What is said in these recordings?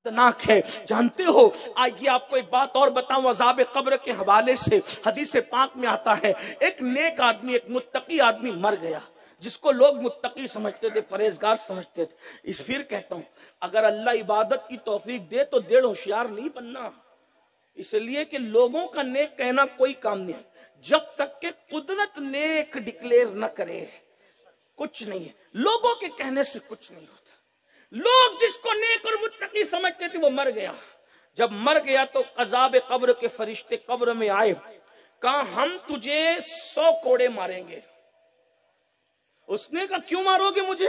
خطرناک ہے. جانتے ہو آئیے آپ کو ایک بات اور بتاؤں عذاب قبر کے حوالے سے. حدیث پاک میں آتا ہے ایک نیک آدمی ایک متقی آدمی مر گیا جس کو لوگ متقی سمجھتے تھے پرہیزگار سمجھتے تھے. اس پھر کہتا ہوں اگر اللہ عبادت کی توفیق دے تو دیر ہوشیار نہیں بننا, اس لیے کہ لوگوں کا نیک کہنا کوئی کام نہیں ہے جب تک کہ قدرت نیک ڈکلیئر نہ کرے کچھ نہیں ہے. لوگوں کے کہنے سے کچھ نہیں ہوتا. لوگ جس کو نیک اور متقی سمجھتے تھے وہ مر گیا. جب مر گیا تو عذاب قبر کے فرشتے قبر میں آئے, کہا ہم تجھے 100 کوڑے ماریں گے. اس نے کہا کیوں مارو گے مجھے,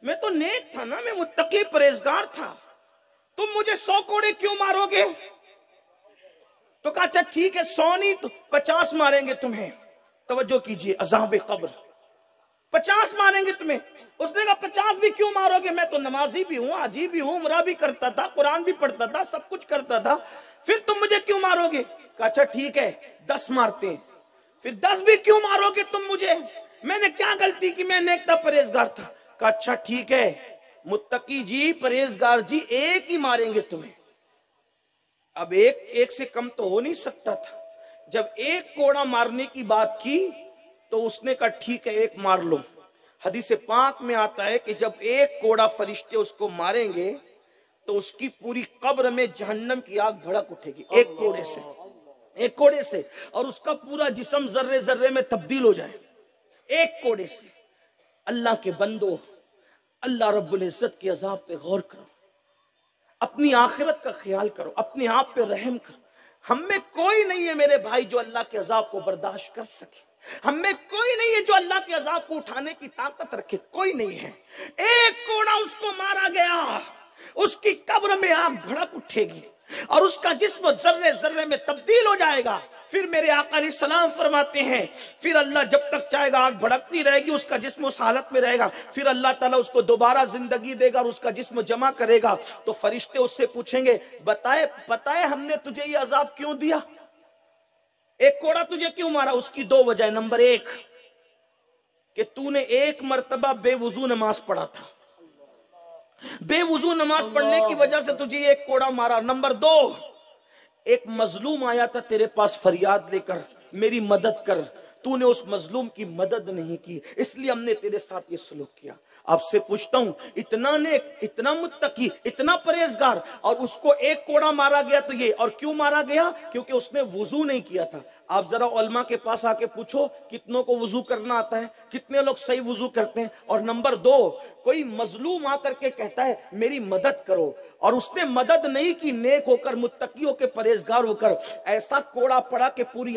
میں تو نیک تھا نا, میں متقی پرہیزگار تھا, تم مجھے 100 کوڑے کیوں مارو گے؟ تو کہا اچھا ٹھیک ہے 100 نہیں تو 50 ماریں گے تمہیں. توجہ کیجئے, عذاب قبر 50 ماریں گے تمہیں. اس نے کہا 50 بھی کیوں مارو گے, میں تو نمازی بھی ہوں, حاجی بھی ہوں, عمرہ بھی کرتا تھا, قرآن بھی پڑھتا تھا, سب کچھ کرتا تھا, پھر تم مجھے کیوں مارو گے؟ کہا اچھا ٹھیک ہے 10 مارتے ہیں. پھر 10 بھی کیوں مارو گے تم مجھے, میں نے کیا غلطی کی, میں نیک تھا پرہیزگار تھا. کہا اچھا ٹھیک ہے متقی جی پرہیزگار جی ایک ہی ماریں گے تمہیں. اب ایک سے کم تو ہو نہیں سکتا تھا. جب ایک کوڑا مارنے کی بات کی تو اس نے کہا ٹھیک ہے ایک مار لو. حدیث پاک میں آتا ہے کہ جب ایک کوڑا فرشتے اس کو ماریں گے تو اس کی پوری قبر میں جہنم کی آگ بھڑک اٹھے گی ایک کوڑے سے, اور اس کا پورا جسم ذرے ذرے میں تبدیل ہو جائے ایک کوڑے سے. اللہ کے بندو, اللہ رب العزت کے عذاب پہ غور کرو, اپنی آخرت کا خیال کرو, اپنے آپ پہ رحم کرو. ہم میں کوئی نہیں ہے میرے بھائی جو اللہ کے عذاب کو برداشت کر سکے. ہم میں کوئی نہیں ہے جو اللہ کے عذاب کو اٹھانے کی طاقت رکھے, کوئی نہیں ہے. ایک کوڑا اس کو مارا گیا, اس کی قبر میں آگ بھڑک اٹھے گی اور اس کا جسم ذرے ذرے میں تبدیل ہو جائے گا. پھر میرے آقا علیہ السلام فرماتے ہیں پھر اللہ جب تک چاہے گا آگ بھڑکتی رہے گی, اس کا جسم اس حالت میں رہے گا. پھر اللہ تعالیٰ اس کو دوبارہ زندگی دے گا اور اس کا جسم جمع کرے گا. تو فرشتے اس سے پوچھیں گے بتائے ہم نے تجھے یہ عذاب کیوں دیا, ایک کوڑا تجھے کیوں مارا؟ اس کی 2 وجہ. نمبر 1 کہ تو نے ایک مرتبہ بے وضو نماز پڑھا تھا, بے وضو نماز پڑھنے کی وجہ سے تجھے ایک کوڑا مارا. نمبر 2 ایک مظلوم آیا تھا تیرے پاس فریاد لے کر میری مدد کر, تو نے اس مظلوم کی مدد نہیں کی, اس لیے ہم نے تیرے ساتھ یہ سلوک کیا. آپ سے پوچھتا ہوں اتنا نیک, اتنا متقی, اتنا پرہیزگار, اور اس کو ایک کوڑا مارا گیا تو یہ, اور کیوں مارا گیا؟ کیونکہ اس نے وضو نہیں کیا تھا. آپ ذرا علماء کے پاس آ کے پوچھو کتنوں کو وضو کرنا آتا ہے, کتنے لوگ صحیح وضو کرتے ہیں. اور نمبر 2 کوئی مظلوم آ کر کے کہتا ہے میری مدد کرو, اور اس نے مدد نہیں کی, نیک ہو کر متقی ہو کے پرہیزگار ہو کر ایسا کوڑا پڑا کہ پوری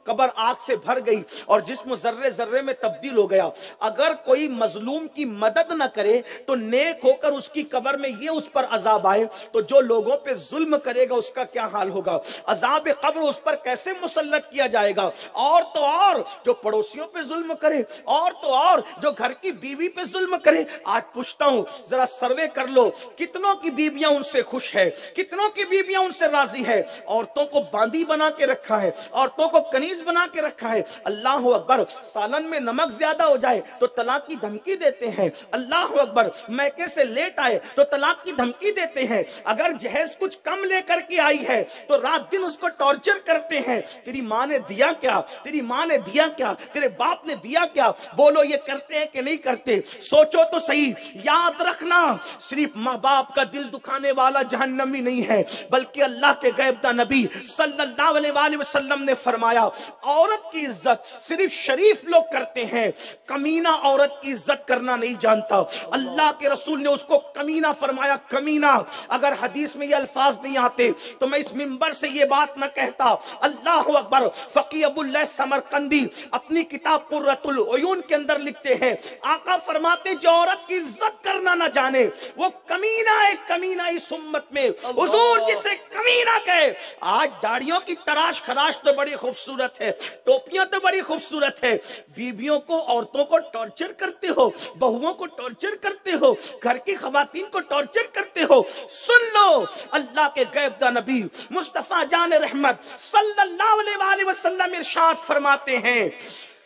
قبر آگ سے بھر گئی اور جسم ذرے ذرے میں تبدیل ہو گیا. اگر کوئی مظلوم کی مدد نہ کرے تو نیک ہو کر اس کی قبر میں یہ اس پر عذاب آئے تو جو لوگوں پہ ظلم کرے گا اس کا کیا حال ہوگا؟ عذاب قبر اس پر کیسے مسلط کیا جائے گا؟ اور تو اور جو پڑوسیوں پہ ظلم کرے, اور تو اور جو گھر کی بیوی پہ ظلم کرے. آج پوچھتا ہوں ذرا سروے کر لو کتنوں کی بیویاں ان سے خوش ہے, کتنوں کی بیویاں ان سے راضی ہے؟ عورتوں کو باندی بنا کے رکھا ہے, عورتوں کو کنیز بنا کے رکھا ہے. اللہ اکبر, سالن میں نمک زیادہ ہو جائے تو طلاق کی دھمکی دیتے ہیں. اللہ اکبر, میکے سے لیٹ آئے تو طلاق کی دھمکی دیتے ہیں. اگر جہیز کچھ کم لے کر کے آئی ہے تو رات دن اس کو ٹارچر کرتے ہیں. تیری ماں نے دیا کیا, تیری ماں نے دیا کیا, تیرے باپ نے دیا کیا؟ بولو یہ کرتے ہیں کہ نہیں کرتے؟ سوچو تو صحیح. یاد رکھنا صرف ماں باپ کا دل دکھانے والا جہنمی نہیں ہے, بلکہ اللہ کے غیب داں نبی صلی اللہ علیہ وآلہ وسلم نے فرمایا عورت کی عزت صرف شریف لوگ کرتے ہیں, کمینہ عورت کی عزت کرنا نہیں جانتا. اللہ کے رسول نے اس کو کمینہ فرمایا, کمینہ. اگر حدیث میں یہ الفاظ نہیں آتے تو میں اس منبر سے یہ بات نہ کہتا. اللہ اکبر. فقی ابو اللہ سمرقندی اپنی کتاب قرۃ العیون کے اندر لکھتے ہیں آقا فرماتے جو عورت کی عزت کرنا نہ جانے وہ کمینہ ہے, کمینہ اس امت میں. حضور جسے کمینہ کہے. آج داڑیوں کی تراش خراش تو بڑی خوبصورت ہے, ٹوپیاں تو بڑی خوبصورت ہے, بیویوں کو عورتوں کو ٹارچر کرتے ہو, بہووں کو ٹارچر کرتے ہو, گھر کی خواتین کو ٹارچر کرتے ہو. سن لو اللہ کے غیب داں نبی مصطفیٰ جان رحمت صلی اللہ علیہ وآلہ وسلم ارشاد فرماتے ہیں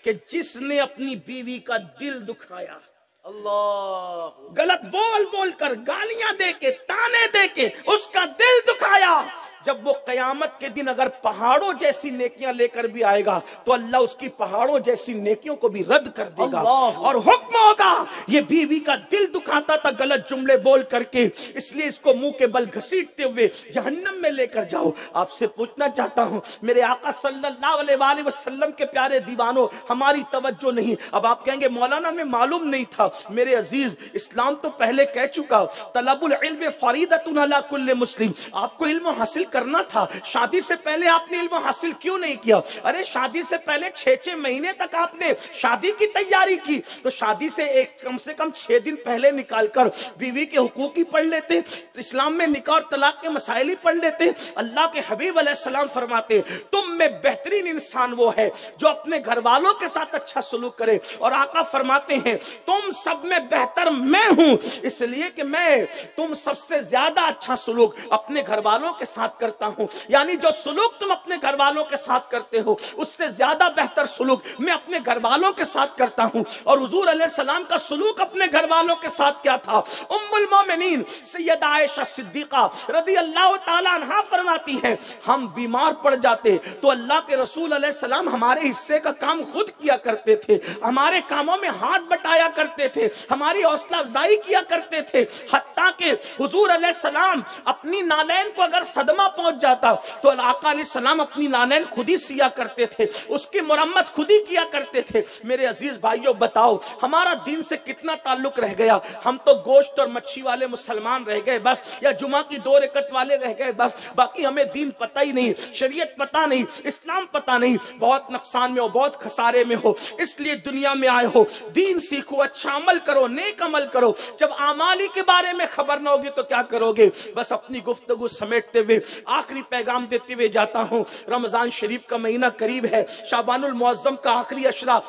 کہ جس نے اپنی بیوی کا دل دکھایا, اللہ غلط بول بول کر گالیاں دے کے تانے دے کے اس کا دل دکھایا. جب وہ قیامت کے دن اگر پہاڑوں جیسی نیکیاں لے کر بھی آئے گا تو اللہ اس کی پہاڑوں جیسی نیکیوں کو بھی رد کر دے گا. اور حکم ہوگا یہ بیوی کا دل دکھاتا تھا غلط جملے بول کر کے, اس لیے اس کو منہ کے بل گھسیٹتے ہوئے جہنم میں لے کر جاؤ. آپ سے پوچھنا چاہتا ہوں میرے آقا صلی اللہ علیہ وآلہ وسلم کے پیارے دیوانوں, ہماری توجہ نہیں. اب آپ کہیں گے مولانا میں معلوم نہیں تھا. میرے عزیز اسلام تو پہلے کہہ چکا طلب العلم فریضۃ علی کل مسلم. آپ کو علم حاصل کرنا تھا. شادی سے پہلے آپ نے علم حاصل کیوں نہیں کیا؟ ارے شادی سے پہلے 6 مہینے تک آپ نے شادی کی تیاری کی, تو شادی سے کم سے کم 6 دن پہلے نکال کر بیوی کے حقوق ہی پڑھ لیتے, اسلام میں نکاح اور طلاق کے مسائل ہی پڑھ لیتے. اللہ کے حبیب علیہ السلام فرماتے تم میں بہترین انسان وہ ہے جو اپنے گھر والوں کے ساتھ اچھا سلوک کرے. اور آقا فرماتے ہیں تم سب میں بہتر میں ہوں, اس لیے کہ میں تم سب سے زیادہ اچھا سلوک اپنے گھر والوں کے ساتھ کرتا ہوں. یعنی جو سلوک تم اپنے گھر والوں کے ساتھ کرتے ہو اس سے زیادہ بہتر سلوک میں اپنے گھر والوں کے ساتھ کرتا ہوں. اور حضور علیہ السلام کا سلوک اپنے گھر والوں کے ساتھ کیا تھا؟ ام المومنین سیدہ عائشہ صدیقہ رضی اللہ تعالی عنہا فرماتی ہیں ہم بیمار پڑ جاتے تو اللہ کے رسول علیہ السلام ہمارے حصے کا کام خود کیا کرتے تھے, ہمارے کاموں میں ہاتھ بٹایا کرتے تھے, ہماری حوصلہ افزائی کیا کرتے تھے. حتیٰ کہ حضور علیہ السلام اپنی نالین کو اگر صدمہ پہنچ جاتا تو آقا علیہ السلام اپنی نالین خود ہی سیا کرتے تھے, اس کی مرمت خود ہی کیا کرتے تھے. میرے عزیز بھائیوں بتاؤ ہمارا دین سے کتنا تعلق رہ گیا؟ ہم تو گوشت اور مچھی والے مسلمان رہ گئے بس, یا جمعہ کی 2 رکعت والے رہ گئے بس, باقی ہمیں دین پتہ ہی نہیں, شریعت پتہ نہیں, اسلام پتہ نہیں. بہت نقصان میں ہو, بہت خسارے میں ہو, اس لیے دنیا میں آئے ہو. دین سیکھو, اچھا عمل کرو, نیک عمل کرو. جب اعمال ہی کے بارے میں خبر نہ ہوگی تو کیا کرو گے؟ بس اپنی گفتگو سمیٹتے ہوئے آخری پیغام دیتے ہوئے جاتا ہوں. رمضان شریف کا مہینہ قریب ہے, شعبان المعظم کا آخری عشرہ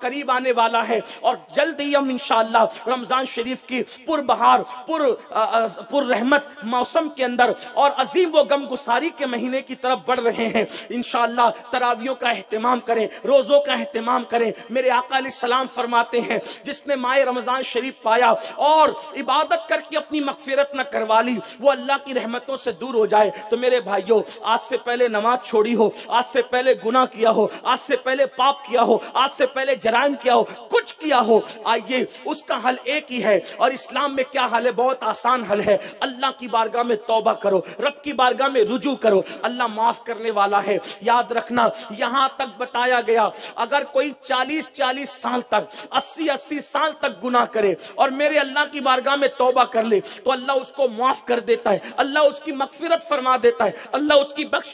قریب آنے والا ہے, اور جلد ہی ہم انشاءاللہ رمضان شریف کی پر بہار پر رحمت موسم کے اندر اور عظیم و غم گساری کے مہینے کی طرف بڑھ رہے ہیں. انشاءاللہ تراویحوں کا اہتمام کریں, روزوں کا اہتمام کریں. میرے آقا علیہ السلام فرماتے ہیں جس نے ماہ رمضان شریف پایا اور عبادت کر کے اپنی مغفرت نہ کروا لی وہ اللہ کی رحمتوں سے دور ہو جائے. تو میرے بھائیوں آج سے پہلے نماز چھوڑی ہو, آج سے پہلے گناہ کیا ہو, آج سے پہلے پاپ کیا ہو, آج سے پہلے جرائم کیا ہو, کچھ کیا ہو, آئیے اس کا حل ایک ہی ہے. اور اسلام میں کیا حل ہے؟ بہت آسان حل ہے. اللہ کی بارگاہ میں توبہ کرو, رب کی بارگاہ میں رجوع کرو, اللہ معاف کرنے والا ہے. یاد رکھنا یہاں تک بتایا گیا اگر کوئی 40 سال تک 80 سال تک گناہ کرے اور میرے اللہ کی بارگاہ میں توبہ کر لے تو اللہ اس کو معاف کر دیتا ہے, اللہ اس کی مغفرت فرما دیتا ہے, اللہ اس کی بخش